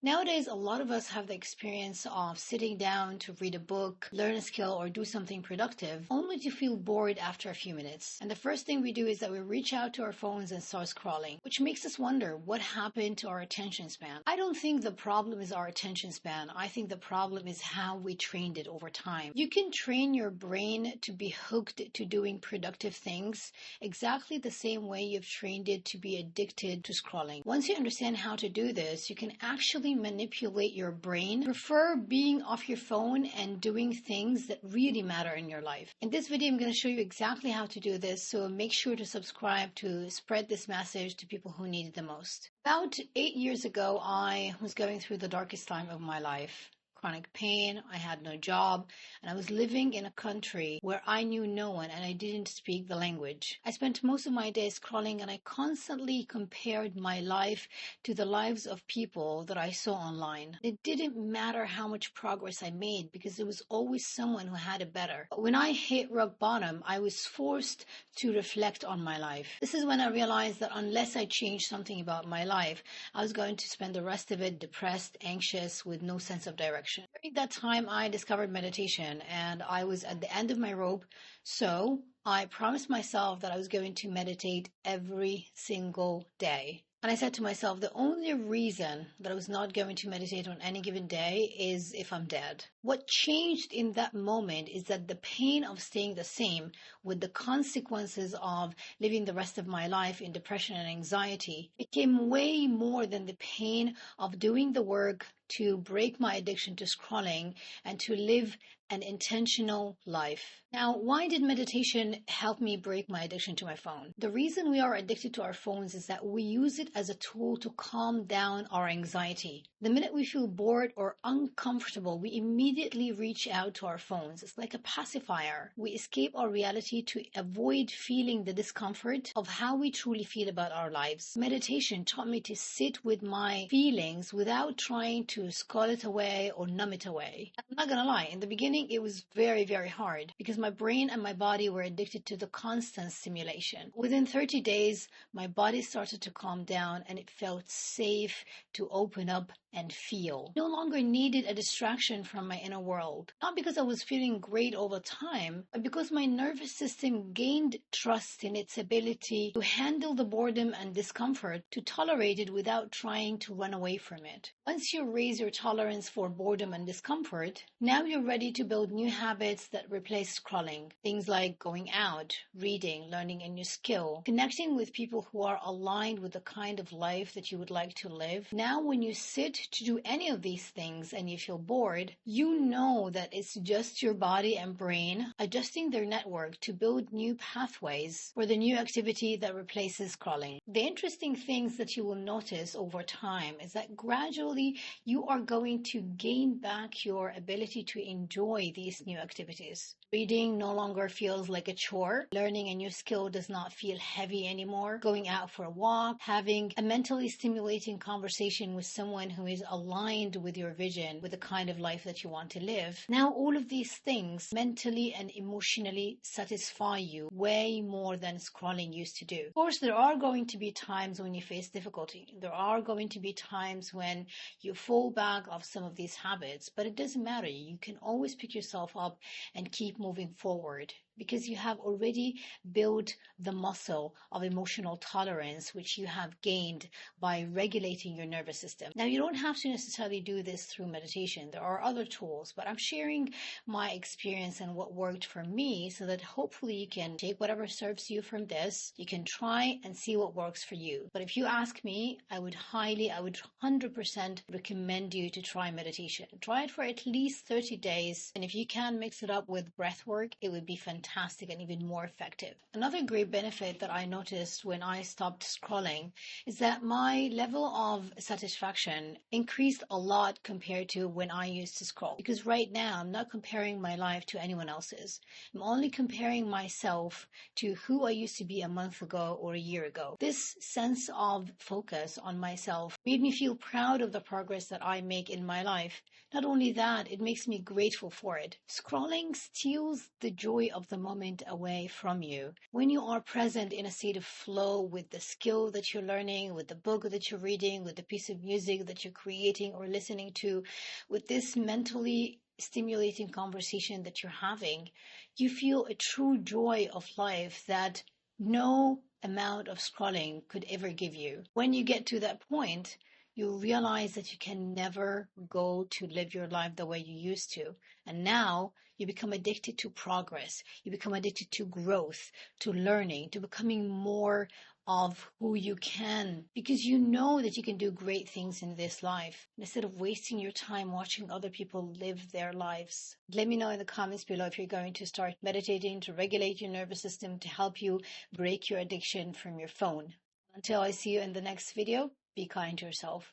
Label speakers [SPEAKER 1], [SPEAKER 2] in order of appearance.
[SPEAKER 1] Nowadays, a lot of us have the experience of sitting down to read a book, learn a skill, or do something productive, only to feel bored after a few minutes. And the first thing we do is that we reach out to our phones and start scrolling, which makes us wonder what happened to our attention span. I don't think the problem is our attention span. I think the problem is how we trained it over time. You can train your brain to be hooked to doing productive things exactly the same way you've trained it to be addicted to scrolling. Once you understand how to do this, you can actually manipulate your brain, prefer being off your phone and doing things that really matter in your life. In this video, I'm going to show you exactly how to do this, so make sure to subscribe to spread this message to people who need it the most. About 8 years ago, I was going through the darkest time of my life. Chronic pain, I had no job, and I was living in a country where I knew no one and I didn't speak the language. I spent most of my days scrolling and I constantly compared my life to the lives of people that I saw online. It didn't matter how much progress I made because there was always someone who had it better. But when I hit rock bottom, I was forced to reflect on my life. This is when I realized that unless I changed something about my life, I was going to spend the rest of it depressed, anxious, with no sense of direction. During that time, I discovered meditation and I was at the end of my rope. So I promised myself that I was going to meditate every single day. And I said to myself, the only reason that I was not going to meditate on any given day is if I'm dead. What changed in that moment is that the pain of staying the same with the consequences of living the rest of my life in depression and anxiety became way more than the pain of doing the work to break my addiction to scrolling and to live an intentional life. Now, why did meditation help me break my addiction to my phone? The reason we are addicted to our phones is that we use it as a tool to calm down our anxiety. The minute we feel bored or uncomfortable, we immediately reach out to our phones. It's like a pacifier. We escape our reality to avoid feeling the discomfort of how we truly feel about our lives. Meditation taught me to sit with my feelings without trying to scroll it away or numb it away. I'm not gonna lie, in the beginning it was very, very hard because my brain and my body were addicted to the constant stimulation. Within 30 days, my body started to calm down and it felt safe to open up and feel. No longer needed a distraction from my inner world. Not because I was feeling great all the time, but because my nervous system gained trust in its ability to handle the boredom and discomfort, to tolerate it without trying to run away from it. Once you raise your tolerance for boredom and discomfort, now you're ready to build new habits that replace scrolling. Things like going out, reading, learning a new skill, connecting with people who are aligned with the kind of life that you would like to live. Now when you sit to do any of these things and you feel bored, you know that it's just your body and brain adjusting their network to build new pathways for the new activity that replaces scrolling. The interesting things that you will notice over time is that gradually you are going to gain back your ability to enjoy these new activities. Reading no longer feels like a chore. Learning a new skill does not feel heavy anymore. Going out for a walk, having a mentally stimulating conversation with someone who is aligned with your vision, with the kind of life that you want to live. Now all of these things mentally and emotionally satisfy you way more than scrolling used to do. Of course, there are going to be times when you face difficulty. There are going to be times when you fall back off some of these habits, but it doesn't matter. You can always pick yourself up and keep moving forward, because you have already built the muscle of emotional tolerance, which you have gained by regulating your nervous system. Now, you don't have to necessarily do this through meditation. There are other tools, but I'm sharing my experience and what worked for me so that hopefully you can take whatever serves you from this. You can try and see what works for you. But if you ask me, I would 100% recommend you to try meditation. Try it for at least 30 days. And if you can mix it up with breath work, it would be fantastic and even more effective. Another great benefit that I noticed when I stopped scrolling is that my level of satisfaction increased a lot compared to when I used to scroll. Because right now, I'm not comparing my life to anyone else's. I'm only comparing myself to who I used to be a month ago or a year ago. This sense of focus on myself made me feel proud of the progress that I make in my life. Not only that, it makes me grateful for it. Scrolling steals the joy of the moment away from you. When you are present in a state of flow with the skill that you're learning, with the book that you're reading, with the piece of music that you're creating or listening to, with this mentally stimulating conversation that you're having, you feel a true joy of life that no amount of scrolling could ever give you. When you get to that point, you realize that you can never go to live your life the way you used to. And now you become addicted to progress. You become addicted to growth, to learning, to becoming more of who you can, because you know that you can do great things in this life instead of wasting your time watching other people live their lives. Let me know in the comments below if you're going to start meditating to regulate your nervous system to help you break your addiction from your phone. Until I see you in the next video, be kind to yourself.